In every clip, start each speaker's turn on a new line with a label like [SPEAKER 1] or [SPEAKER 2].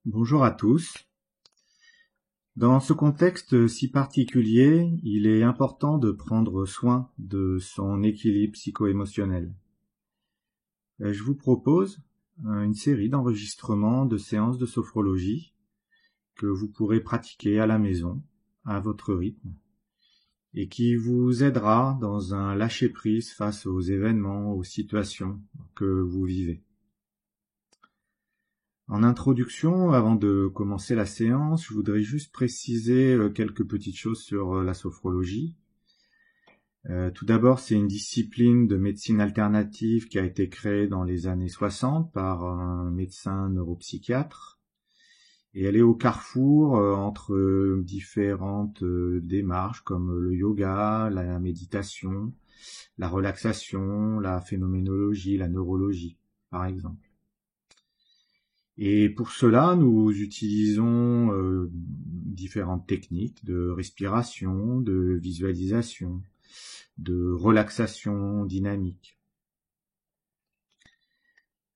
[SPEAKER 1] Bonjour à tous. Dans ce contexte si particulier, il est important de prendre soin de son équilibre psycho-émotionnel. Je vous propose une série d'enregistrements de séances de sophrologie que vous pourrez pratiquer à la maison, à votre rythme, et qui vous aidera dans un lâcher-prise face aux événements, aux situations que vous vivez. En introduction, avant de commencer la séance, je voudrais juste préciser quelques petites choses sur la sophrologie. Tout d'abord, c'est une discipline de médecine alternative qui a été créée dans les années 60 par un médecin neuropsychiatre. Et elle est au carrefour entre différentes démarches comme le yoga, la méditation, la relaxation, la phénoménologie, la neurologie, par exemple. Et pour cela, nous utilisons différentes techniques de respiration, de visualisation, de relaxation dynamique.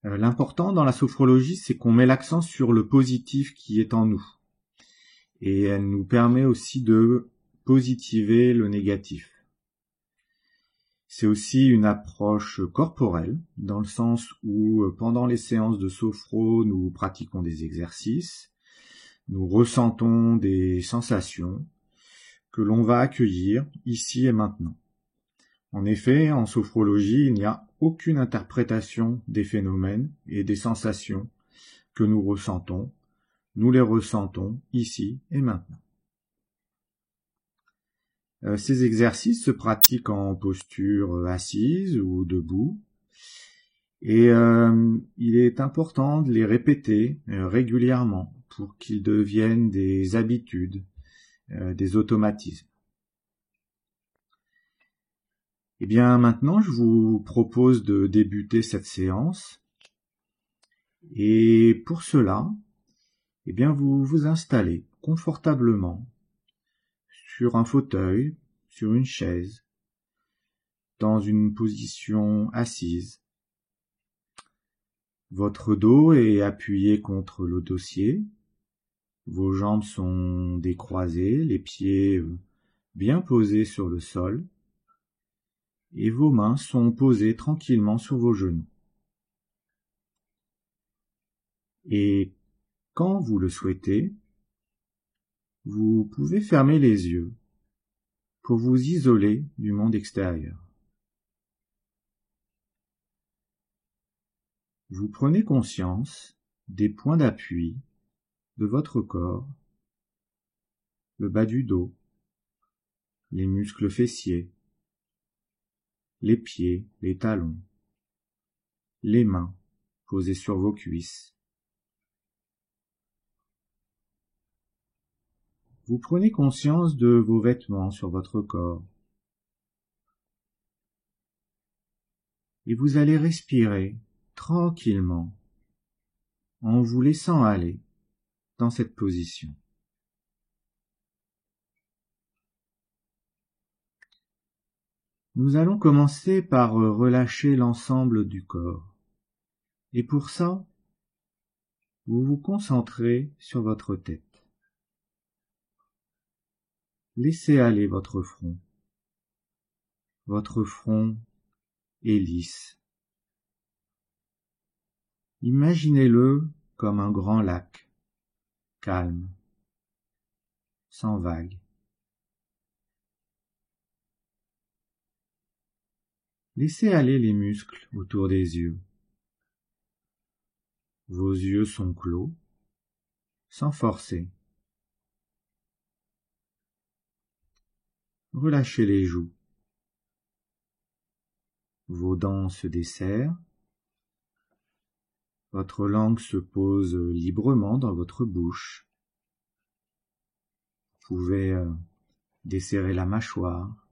[SPEAKER 1] L'important dans la sophrologie, c'est qu'on met l'accent sur le positif qui est en nous. Et elle nous permet aussi de positiver le négatif. C'est aussi une approche corporelle, dans le sens où pendant les séances de sophro, nous pratiquons des exercices, nous ressentons des sensations que l'on va accueillir ici et maintenant. En effet, en sophrologie, il n'y a aucune interprétation des phénomènes et des sensations que nous ressentons. Nous les ressentons ici et maintenant. Ces exercices se pratiquent en posture assise ou debout. Et il est important de les répéter régulièrement pour qu'ils deviennent des habitudes, des automatismes. Eh bien, maintenant, je vous propose de débuter cette séance. Et pour cela, eh bien, vous vous installez confortablement sur un fauteuil, sur une chaise, dans une position assise. Votre dos est appuyé contre le dossier. Vos jambes sont décroisées, les pieds bien posés sur le sol. Et vos mains sont posées tranquillement sur vos genoux. Et quand vous le souhaitez, vous pouvez fermer les yeux pour vous isoler du monde extérieur. Vous prenez conscience des points d'appui de votre corps, le bas du dos, les muscles fessiers, les pieds, les talons, les mains posées sur vos cuisses. Vous prenez conscience de vos vêtements sur votre corps. Et vous allez respirer tranquillement en vous laissant aller dans cette position. Nous allons commencer par relâcher l'ensemble du corps. Et pour ça, vous vous concentrez sur votre tête. Laissez aller votre front. Votre front est lisse. Imaginez-le comme un grand lac, calme, sans vagues. Laissez aller les muscles autour des yeux. Vos yeux sont clos, sans forcer. Relâchez les joues. Vos dents se desserrent. Votre langue se pose librement dans votre bouche. Vous pouvez desserrer la mâchoire.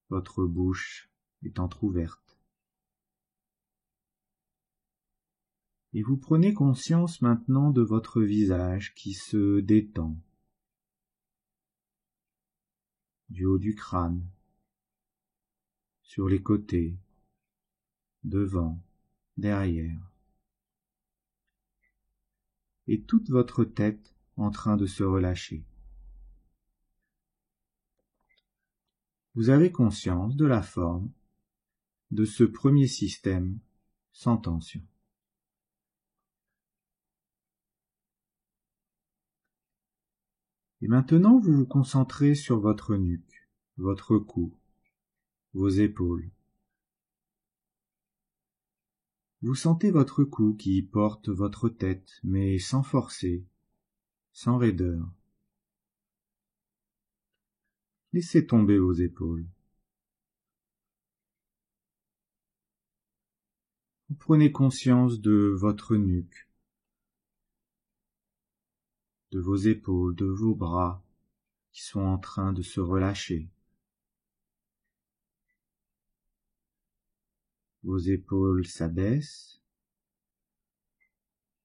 [SPEAKER 1] Votre bouche est entr'ouverte. Et vous prenez conscience maintenant de votre visage qui se détend. Du haut du crâne, sur les côtés, devant, derrière. et toute votre tête en train de se relâcher. Vous avez conscience de la forme de ce premier système sans tension. Et maintenant, vous vous concentrez sur votre nuque, votre cou, vos épaules. Vous sentez votre cou qui porte votre tête, mais sans forcer, sans raideur. Laissez tomber vos épaules. Vous prenez conscience de votre nuque, de vos épaules, de vos bras qui sont en train de se relâcher. Vos épaules s'abaissent,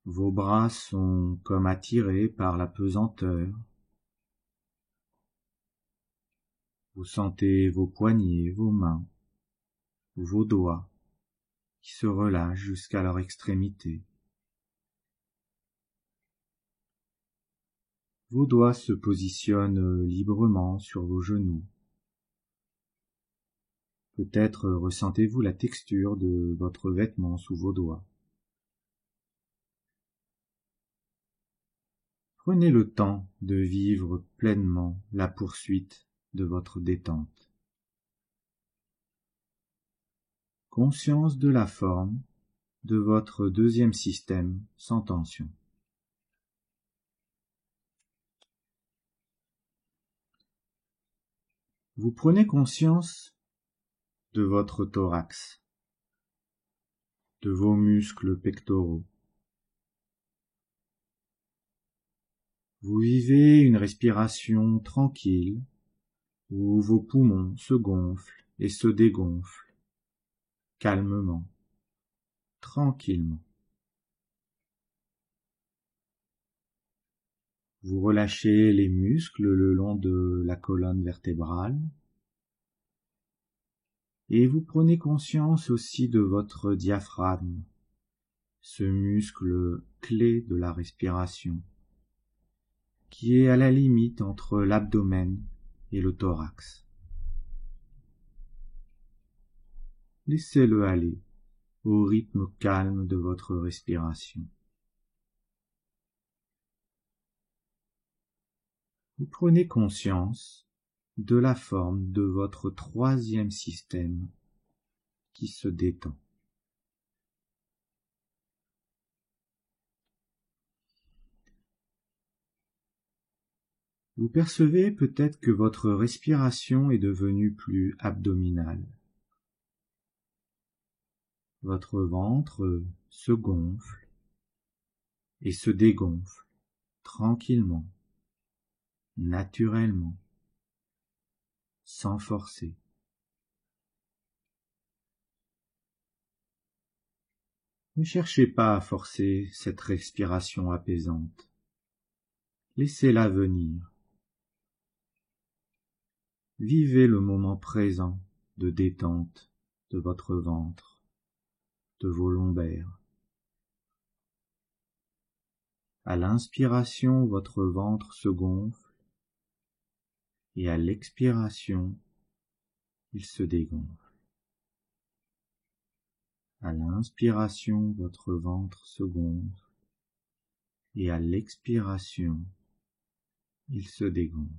[SPEAKER 1] vos bras sont comme attirés par la pesanteur. Vous sentez vos poignets, vos mains, vos doigts qui se relâchent jusqu'à leur extrémité. Vos doigts se positionnent librement sur vos genoux. Peut-être ressentez-vous la texture de votre vêtement sous vos doigts. Prenez le temps de vivre pleinement la poursuite de votre détente. Conscience de la forme de votre deuxième système sans tension. Vous prenez conscience de votre thorax, de vos muscles pectoraux. Vous vivez une respiration tranquille où vos poumons se gonflent et se dégonflent, calmement, tranquillement. Vous relâchez les muscles le long de la colonne vertébrale et vous prenez conscience aussi de votre diaphragme, ce muscle clé de la respiration, qui est à la limite entre l'abdomen et le thorax. Laissez-le aller au rythme calme de votre respiration. Vous prenez conscience de la forme de votre troisième système qui se détend. Vous percevez peut-être que votre respiration est devenue plus abdominale. Votre ventre se gonfle et se dégonfle tranquillement, naturellement, sans forcer. Ne cherchez pas à forcer cette respiration apaisante. Laissez-la venir. Vivez le moment présent de détente de votre ventre, de vos lombaires. À l'inspiration, votre ventre se gonfle et à l'expiration, il se dégonfle. À l'inspiration, votre ventre se gonfle et à l'expiration, il se dégonfle.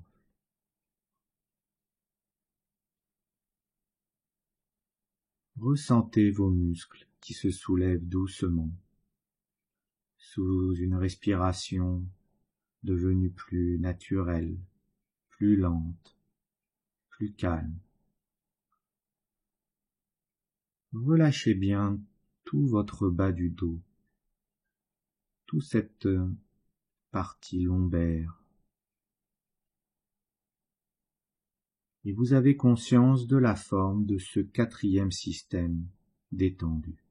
[SPEAKER 1] Ressentez vos muscles qui se soulèvent doucement sous une respiration devenue plus naturelle, plus lente, plus calme. Relâchez bien tout votre bas du dos, toute cette partie lombaire. Et vous avez conscience de la forme de ce quatrième système détendu.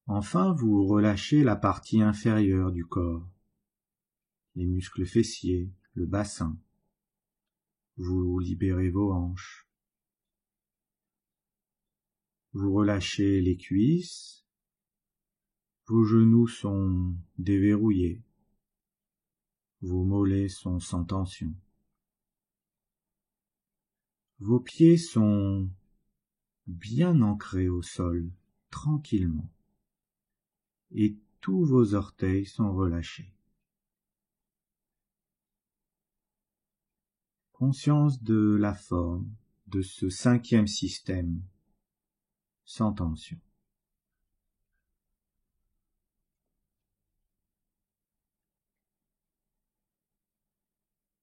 [SPEAKER 1] Enfin, vous relâchez la partie inférieure du corps, les muscles fessiers, le bassin. Vous libérez vos hanches. Vous relâchez les cuisses. Vos genoux sont déverrouillés. Vos mollets sont sans tension. Vos pieds sont bien ancrés au sol, tranquillement. Et tous vos orteils sont relâchés. Conscience de la forme de ce cinquième système, sans tension.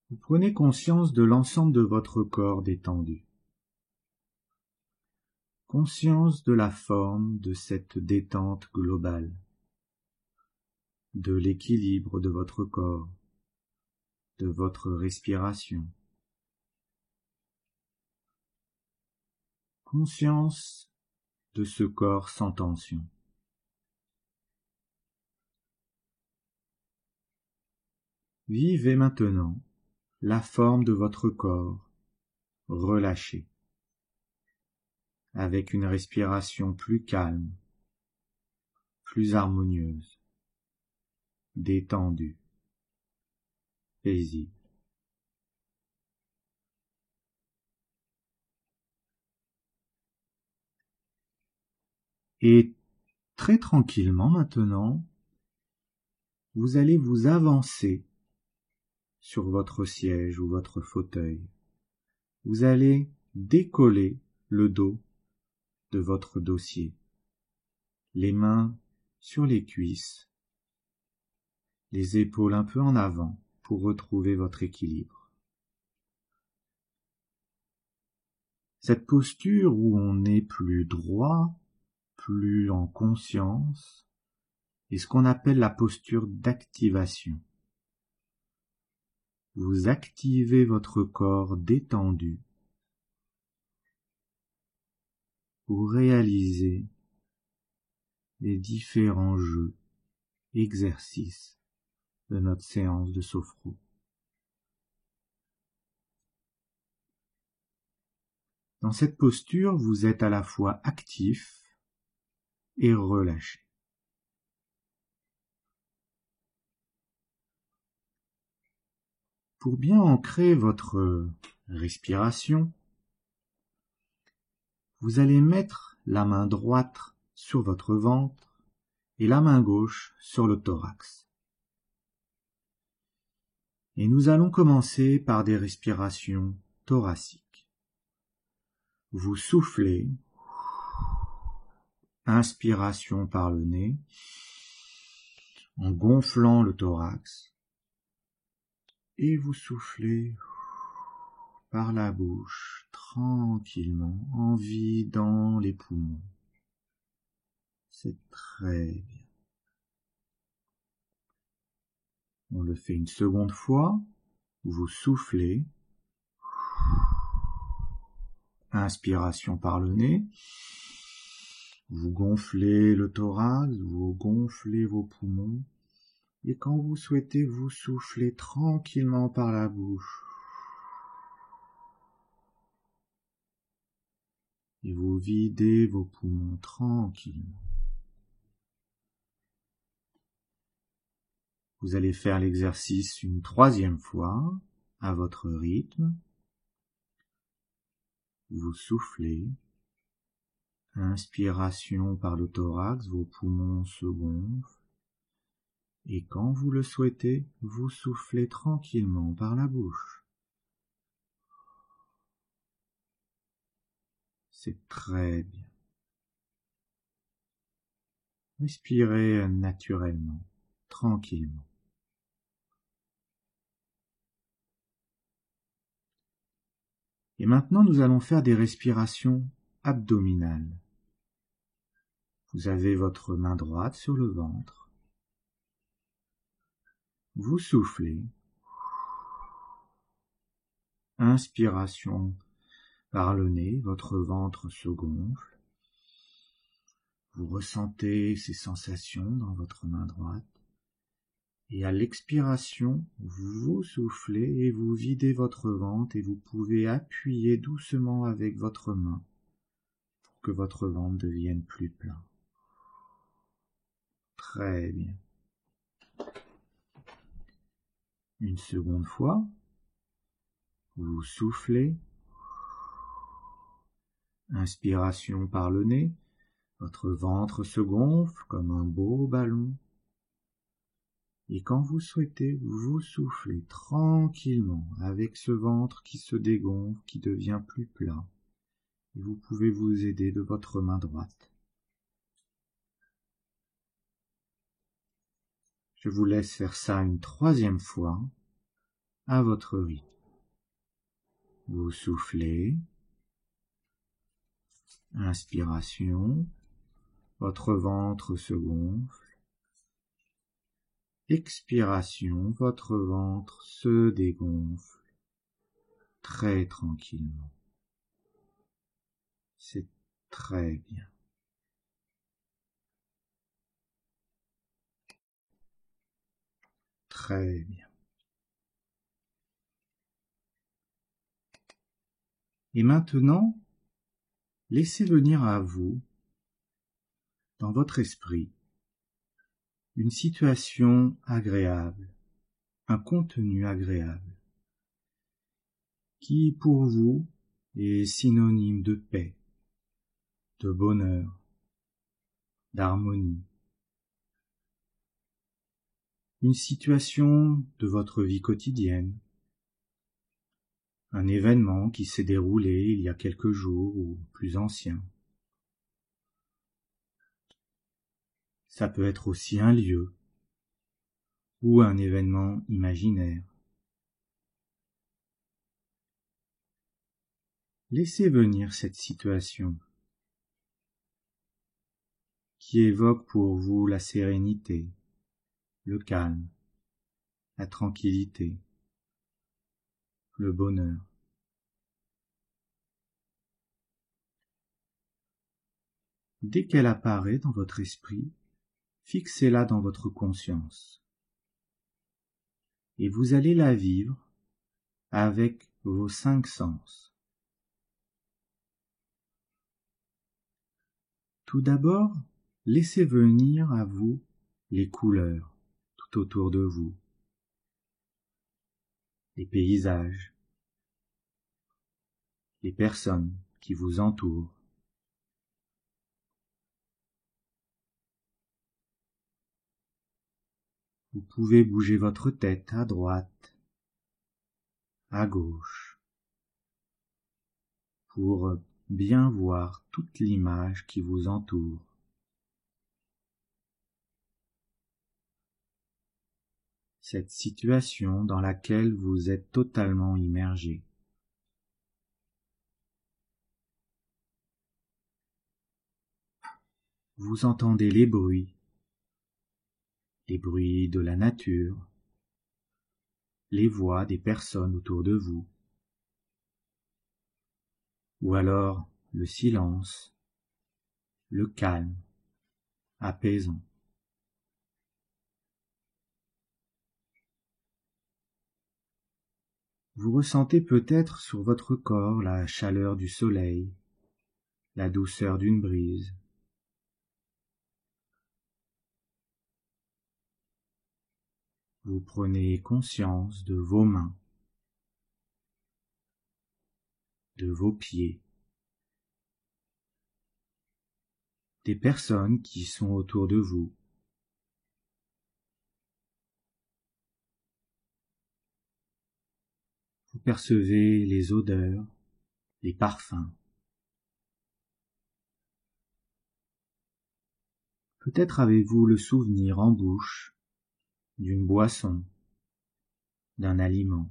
[SPEAKER 1] Vous prenez conscience de l'ensemble de votre corps détendu. Conscience de la forme de cette détente globale, de l'équilibre de votre corps, de votre respiration. Conscience de ce corps sans tension. Vivez maintenant la forme de votre corps relâché, avec une respiration plus calme, plus harmonieuse, détendue, paisible. Et très tranquillement maintenant, vous allez vous avancer sur votre siège ou votre fauteuil. Vous allez décoller le dos de votre dossier, les mains sur les cuisses, les épaules un peu en avant pour retrouver votre équilibre. Cette posture où on est plus droit, plus en conscience, est ce qu'on appelle la posture d'activation. Vous activez votre corps détendu pour réaliser les différents jeux, exercices de notre séance de sophro. Dans cette posture, vous êtes à la fois actif et relâché. Pour bien ancrer votre respiration, vous allez mettre la main droite sur votre ventre et la main gauche sur le thorax. Et nous allons commencer par des respirations thoraciques. Vous soufflez, inspiration par le nez, en gonflant le thorax, et vous soufflez par la bouche, tranquillement, en vidant les poumons. C'est très bien. On le fait une seconde fois. Vous soufflez. Inspiration par le nez. Vous gonflez le thorax, vous gonflez vos poumons. Et quand vous souhaitez, vous soufflez tranquillement par la bouche. Et vous videz vos poumons tranquillement. Vous allez faire l'exercice une troisième fois, à votre rythme. Vous soufflez. Inspiration par le thorax, vos poumons se gonflent. Et quand vous le souhaitez, vous soufflez tranquillement par la bouche. C'est très bien. Respirez naturellement, tranquillement. Et maintenant, nous allons faire des respirations abdominales. Vous avez votre main droite sur le ventre. Vous soufflez. Inspiration par le nez, votre ventre se gonfle. Vous ressentez ces sensations dans votre main droite. Et à l'expiration, vous soufflez et vous videz votre ventre et vous pouvez appuyer doucement avec votre main pour que votre ventre devienne plus plein. Très bien. Une seconde fois, vous soufflez. Inspiration par le nez, votre ventre se gonfle comme un beau ballon. Et quand vous souhaitez, vous soufflez tranquillement avec ce ventre qui se dégonfle, qui devient plus plat. Et vous pouvez vous aider de votre main droite. Je vous laisse faire ça une troisième fois, à votre rythme. Vous soufflez. Inspiration. Votre ventre se gonfle. Expiration. Votre ventre se dégonfle. Très tranquillement. C'est très bien. Très bien. Et maintenant, laissez venir à vous, dans votre esprit, une situation agréable, un contenu agréable, qui pour vous est synonyme de paix, de bonheur, d'harmonie. Une situation de votre vie quotidienne, un événement qui s'est déroulé il y a quelques jours ou plus ancien. Ça peut être aussi un lieu ou un événement imaginaire. Laissez venir cette situation qui évoque pour vous la sérénité, le calme, la tranquillité, le bonheur. Dès qu'elle apparaît dans votre esprit, fixez-la dans votre conscience. Et vous allez la vivre avec vos 5 sens. Tout d'abord, laissez venir à vous les couleurs tout autour de vous, les paysages, les personnes qui vous entourent. Vous pouvez bouger votre tête à droite, à gauche, pour bien voir toute l'image qui vous entoure. Cette situation dans laquelle vous êtes totalement immergé. Vous entendez les bruits de la nature, les voix des personnes autour de vous, ou alors le silence, le calme, apaisant. Vous ressentez peut-être sur votre corps la chaleur du soleil, la douceur d'une brise. Vous prenez conscience de vos mains, de vos pieds, des personnes qui sont autour de vous. Vous percevez les odeurs, les parfums. Peut-être avez-vous le souvenir en bouche d'une boisson, d'un aliment.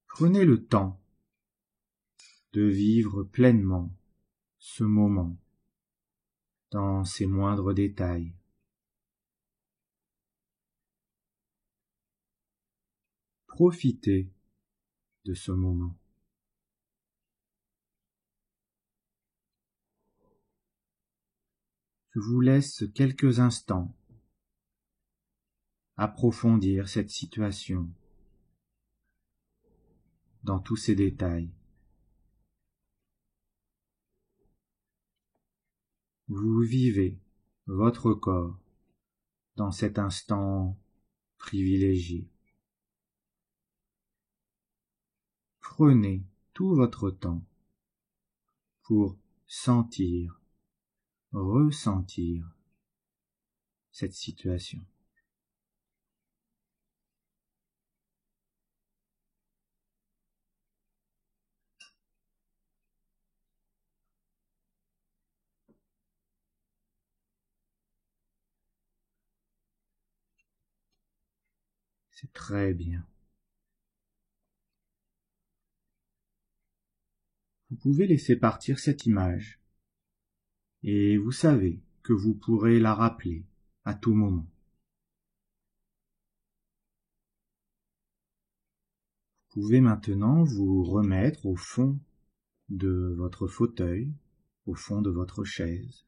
[SPEAKER 1] Prenez le temps de vivre pleinement ce moment dans ses moindres détails. Profitez de ce moment. Je vous laisse quelques instants approfondir cette situation dans tous ces détails. Vous vivez votre corps dans cet instant privilégié. Prenez tout votre temps pour sentir, ressentir cette situation. C'est très bien. Vous pouvez laisser partir cette image et vous savez que vous pourrez la rappeler à tout moment. Vous pouvez maintenant vous remettre au fond de votre fauteuil, au fond de votre chaise,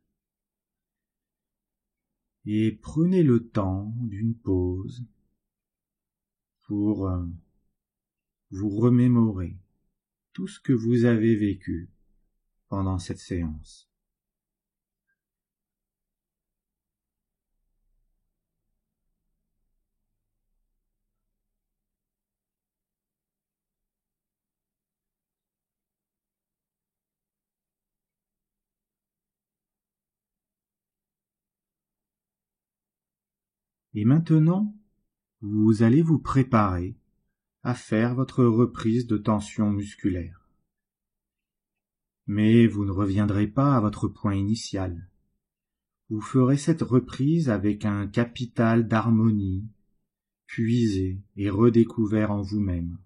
[SPEAKER 1] et prenez le temps d'une pause pour vous remémorer tout ce que vous avez vécu pendant cette séance. Et maintenant, vous allez vous préparer à faire votre reprise de tension musculaire. Mais vous ne reviendrez pas à votre point initial. Vous ferez cette reprise avec un capital d'harmonie, puisé et redécouvert en vous-même,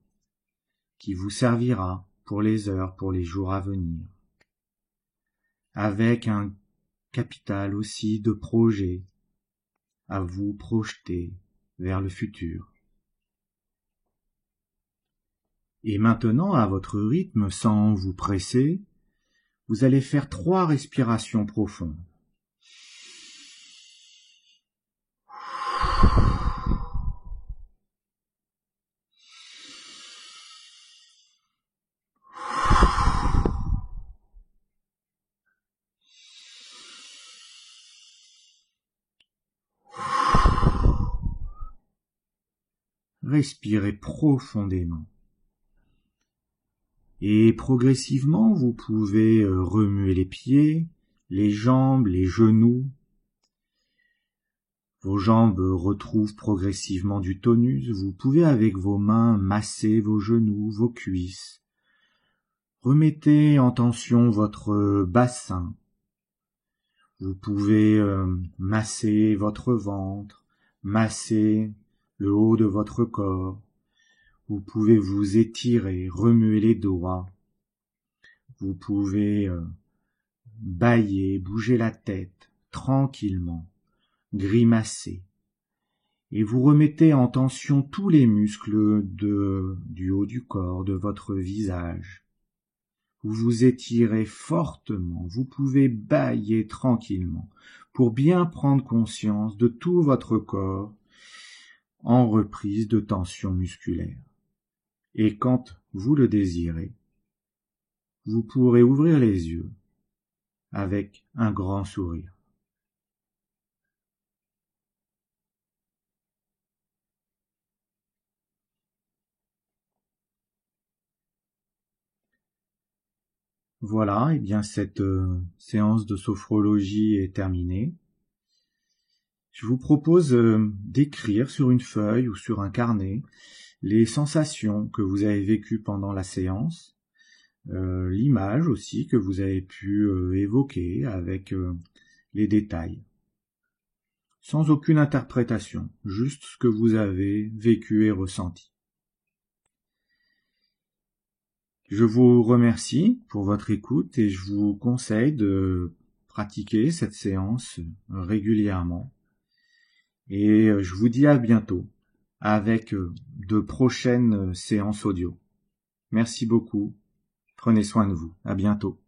[SPEAKER 1] qui vous servira pour les heures, pour les jours à venir. Avec un capital aussi de projet à vous projeter vers le futur. Et maintenant, à votre rythme, sans vous presser, vous allez faire 3 respirations profondes. Respirez profondément. Et progressivement, vous pouvez remuer les pieds, les jambes, les genoux. Vos jambes retrouvent progressivement du tonus. Vous pouvez avec vos mains masser vos genoux, vos cuisses. Remettez en tension votre bassin. Vous pouvez masser votre ventre, masser le haut de votre corps. Vous pouvez vous étirer, remuer les doigts. Vous pouvez bâiller, bouger la tête tranquillement, grimacer. Et vous remettez en tension tous les muscles du haut du corps, de votre visage. Vous vous étirez fortement, vous pouvez bâiller tranquillement pour bien prendre conscience de tout votre corps en reprise de tension musculaire. Et quand vous le désirez, vous pourrez ouvrir les yeux avec un grand sourire. Voilà, et bien cette séance de sophrologie est terminée. Je vous propose d'écrire sur une feuille ou sur un carnet les sensations que vous avez vécues pendant la séance, l'image aussi que vous avez pu évoquer avec les détails. Sans aucune interprétation, juste ce que vous avez vécu et ressenti. Je vous remercie pour votre écoute et je vous conseille de pratiquer cette séance régulièrement. Et je vous dis à bientôt avec de prochaines séances audio. Merci beaucoup. Prenez soin de vous. À bientôt.